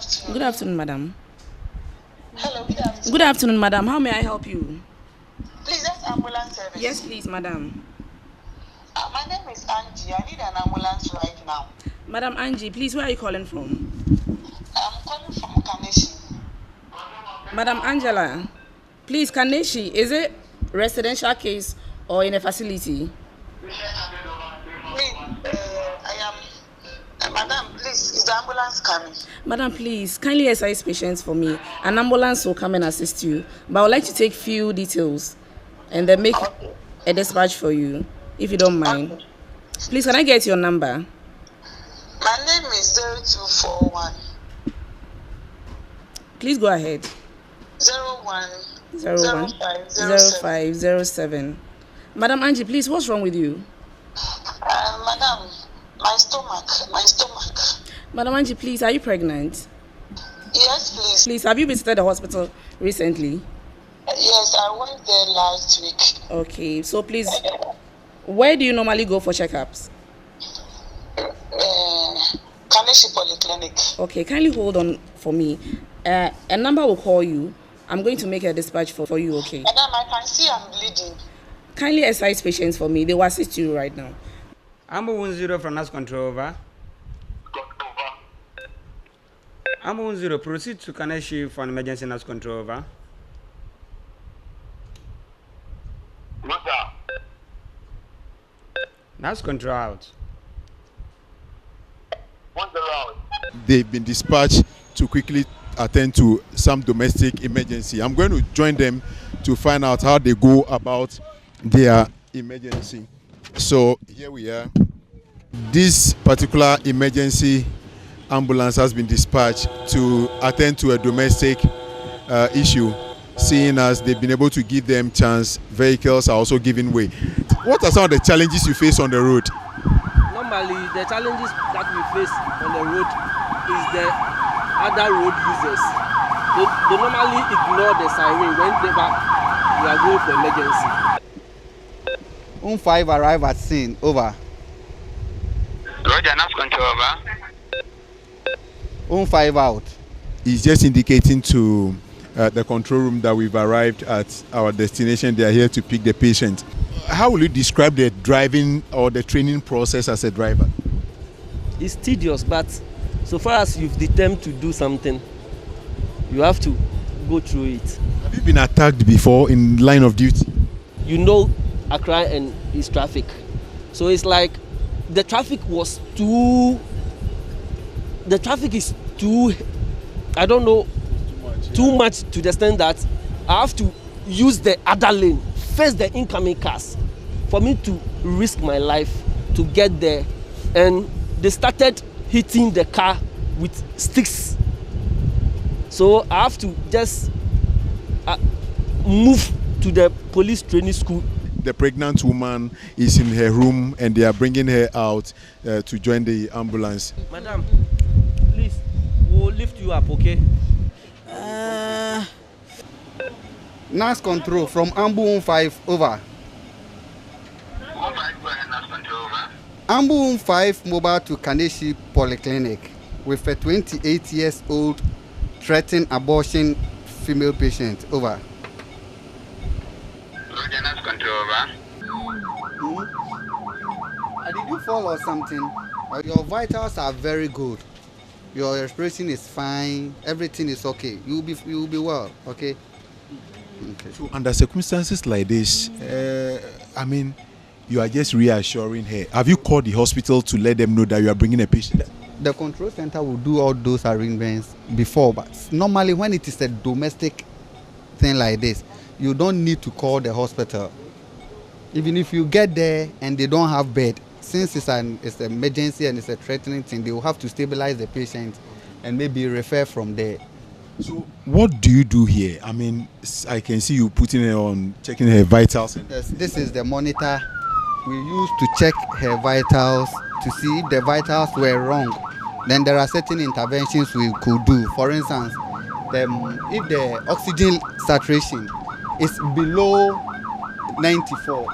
afternoon. Good afternoon, madam. Hello, good afternoon. Good afternoon, madam. How may I help you? Please, that's ambulance service. Yes, please, madam. My name is Angie. I need an ambulance right now. Madam Angie, please, where are you calling from? I'm calling from Kaneshi. Madam Angela, please, Kaneshi, is it residential case or in a facility? Please, I am. Madam, please, is the ambulance coming? Madam, please, kindly exercise patience for me. An ambulance will come and assist you. But I would like to take few details and then make a dispatch for you, if you don't mind. Okay. Please, can I get your number? My name is 0241 Please go ahead. 01 01 0507. 0507. Madam Angie, please, what's wrong with you? Madam, my stomach. Madam Angie, please, are you pregnant? Yes, please. Please, have you visited the hospital recently? Yes, I went there last week. Okay, so please, where do you normally go for checkups? Kaneshi Polyclinic. Okay, kindly hold on for me. A number will call you. I'm going to make a dispatch for you, okay? Madam, I can see I'm bleeding. Kindly exercise patience for me. They will assist you right now. Ambu 10 from NAS control over. Ambu 10, proceed to Kaneshi for an emergency NAS control over. NAS control out. They've been dispatched to quickly attend to some domestic emergency. I'm going to join them to find out how they go about their emergency. So here we are. This particular emergency ambulance has been dispatched to attend to a domestic issue. Seeing as they've been able to give them chance, vehicles are also giving way. What are some of the challenges you face on the road? Normally, the challenges that we face on the road is the other road users. They normally ignore the siren whenever we are going for emergency. 5 arrive at scene. Over. Roger, NAS control over. 5 out. He's just indicating to the control room that we've arrived at our destination. They are here to pick the patient. How will you describe the driving or the training process as a driver? It's tedious, but so far as you've determined to do something, you have to go through it. Have you been attacked before in line of duty? You know Accra and its traffic. So it's like the traffic is too, I don't know, too much to the extent that I have to use the other lane, face the incoming cars for me to risk my life to get there. And they started hitting the car with sticks. So I have to just move to the police training school. The pregnant woman is in her room and they are bringing her out to join the ambulance. Madam, please, we'll lift you up, okay? NAS control from Ambu 5 over. Ambu 5 mobile to Kaneshi Polyclinic with a 28 years old threatened abortion female patient. Over. Roger, NAS control over. Did you fall or something? Your vitals are very good. Your respiration is fine. Everything is okay. You will be well. Okay. Okay. So under circumstances like this, I mean, you are just reassuring her. Have you called the hospital to let them know that you are bringing a patient? The control center will do all those arrangements before, but normally when it is a domestic thing like this, you don't need to call the hospital. Even if you get there and they don't have bed, since it's an emergency and it's a threatening thing, they will have to stabilize the patient and maybe refer from there. So what do you do here? I mean, I can see you putting her on, checking her vitals. Yes, this is the monitor we use to check her vitals to see if the vitals were wrong. Then there are certain interventions we could do. For instance, if the oxygen saturation is below 94,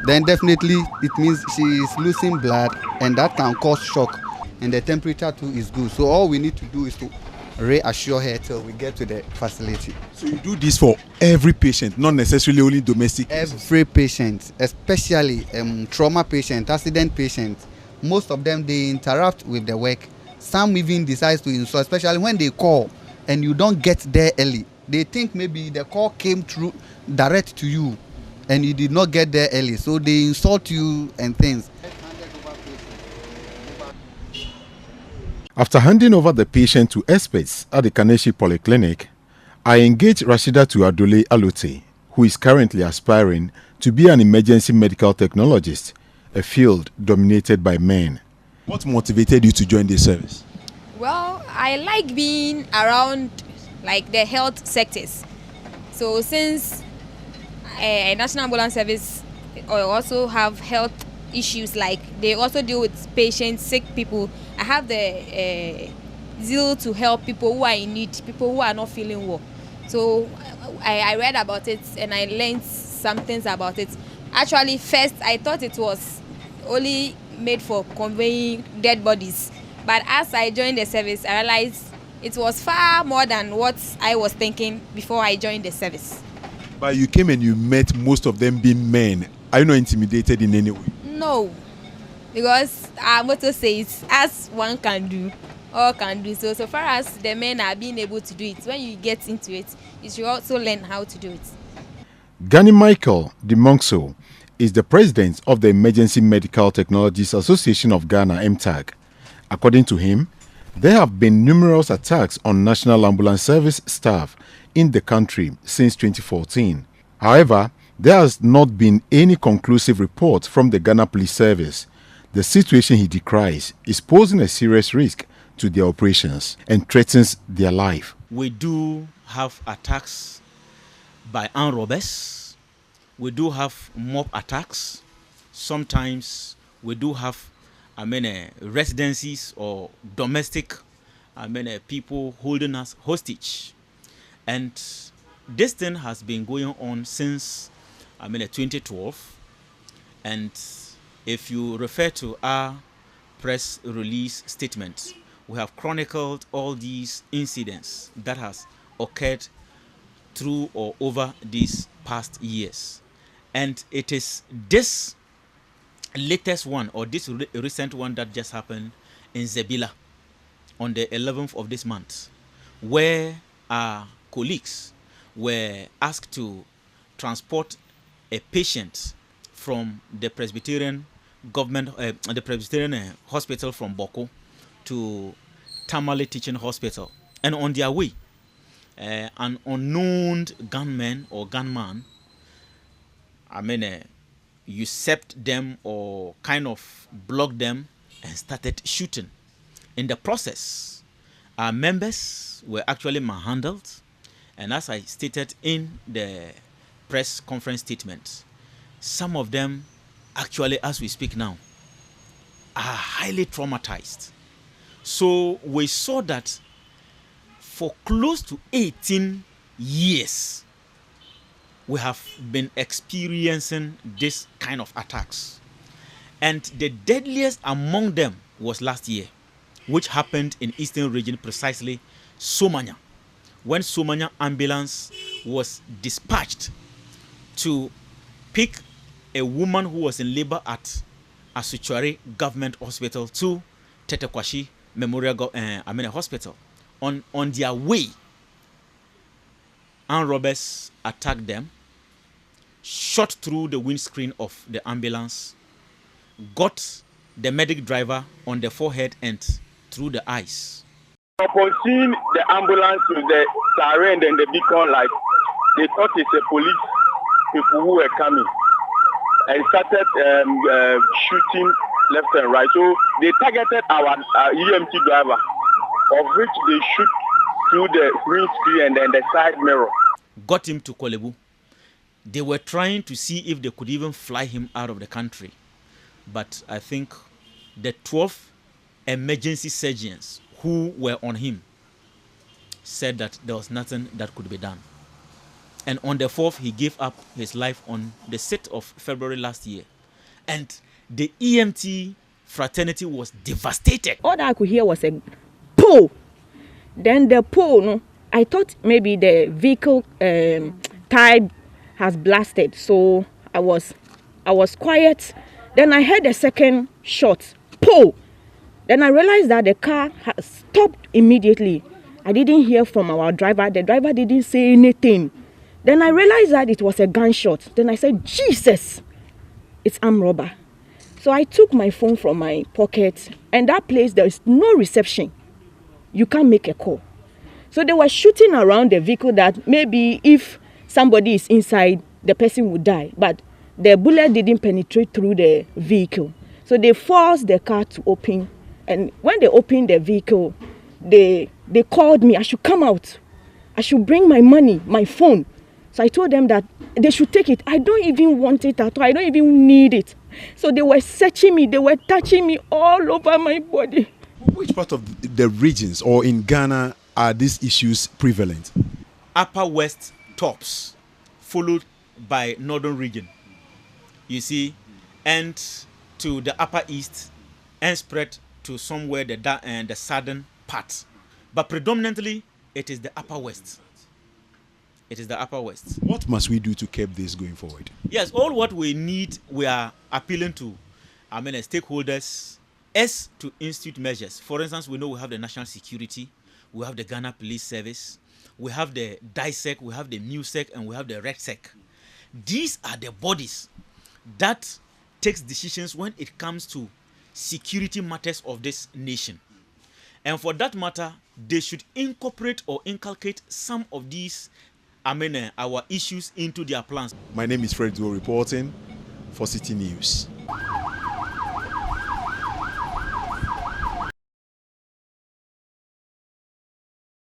then definitely it means she is losing blood and that can cause shock, and the temperature too is good. So all we need to do is to reassure her till we get to the facility. So you do this for every patient, not necessarily only domestic cases? Every patient, especially trauma patient, accident patient, most of them, they interrupt with the work. Some even decide to insult, especially when they call and you don't get there early. They think maybe the call came through direct to you and you did not get there early, so they insult you and things. After handing over the patient to experts at the Kaneshi Polyclinic, I engaged Rashida Tuadole Alote, who is currently aspiring to be an emergency medical technologist, a field dominated by men. What motivated you to join this service? Well, I like being around like the health sectors. So since a National Ambulance Service also have health issues, like they also deal with patients, sick people, I have the zeal to help people who are in need, people who are not feeling well. So I read about it and I learned some things about it. Actually, first I thought it was only made for conveying dead bodies, but as I joined the service, I realized it was far more than what I was thinking before I joined the service. But you came and you met most of them being men. Are you not intimidated in any way? No, because our motto says, as one can do, all can do. So far as the men are being able to do it, when you get into it, you should also learn how to do it. Gani Michael Dimongso is the president of the Emergency Medical Technologists Association of Ghana, MTAG. According to him, there have been numerous attacks on National Ambulance Service staff in the country since 2014. However, there has not been any conclusive report from the Ghana Police Service. The situation he decries is posing a serious risk to their operations and threatens their life. We do have attacks by armed robbers. We do have mob attacks. Sometimes we do have residencies or domestic people holding us hostage. And this thing has been going on since 2012. And if you refer to our press release statement, we have chronicled all these incidents that has occurred through or over these past years. And it is this latest one, or this recent one, that just happened in Zebila on the 11th of this month, where our colleagues were asked to transport a patient from the Presbyterian hospital from Boko to Tamale Teaching Hospital. And on their way, an unknown gunman or gunman usurped them or kind of blocked them and started shooting. In the process, our members were actually manhandled, and as I stated in the press conference statement, some of them actually, as we speak now, are highly traumatized. So we saw that for close to 18 years, we have been experiencing this kind of attacks. And the deadliest among them was last year, which happened in Eastern region, precisely Somanya, when Somanya ambulance was dispatched to pick a woman who was in labor at Asuchwari Government Hospital to Tetekwashi Memorial Hospital. On their way, armed robbers attacked them, shot through the windscreen of the ambulance, got the medic driver on the forehead and through the eyes. Upon seeing the ambulance with the siren and the beacon light, they thought it's a police people who were coming and started shooting left and right. So they targeted our EMT driver, of which they shoot through the windscreen and then the side mirror. Got him to Kolebu. They were trying to see if they could even fly him out of the country. But I think the 12 emergency surgeons who were on him said that there was nothing that could be done. And on the 4th, he gave up his life on the 6th of February last year. And the EMT fraternity was devastated. All that I could hear was a pull. Then the pole, no, I thought maybe the vehicle tire has blasted. So I was quiet. Then I heard a second shot, pole. Then I realized that the car had stopped immediately. I didn't hear from our driver. The driver didn't say anything. Then I realized that it was a gunshot. Then I said, Jesus, it's armed robber. So I took my phone from my pocket, and that place, there is no reception. You can't make a call. So they were shooting around the vehicle that maybe if somebody is inside, the person would die. But the bullet didn't penetrate through the vehicle. So they forced the car to open. And when they opened the vehicle, they called me. I should come out. I should bring my money, my phone. So I told them that they should take it. I don't even want it at all. I don't even need it. So they were searching me. They were touching me all over my body. Which part of the regions or in Ghana are these issues prevalent? Upper West tops, followed by Northern region. You see, and to the Upper East, and spread to somewhere the southern part. But predominantly, it is the Upper West. It is the Upper West. What must we do to keep this going forward? Yes, all what we need, we are appealing to, stakeholders, is to institute measures. For instance, we know we have the national security, we have the Ghana Police Service, we have the DISEC, we have the MUSEC, and we have the REDSEC. These are the bodies that takes decisions when it comes to security matters of this nation. And for that matter, they should incorporate or inculcate some of these our issues into their plans. My name is Fred Duo reporting for City News.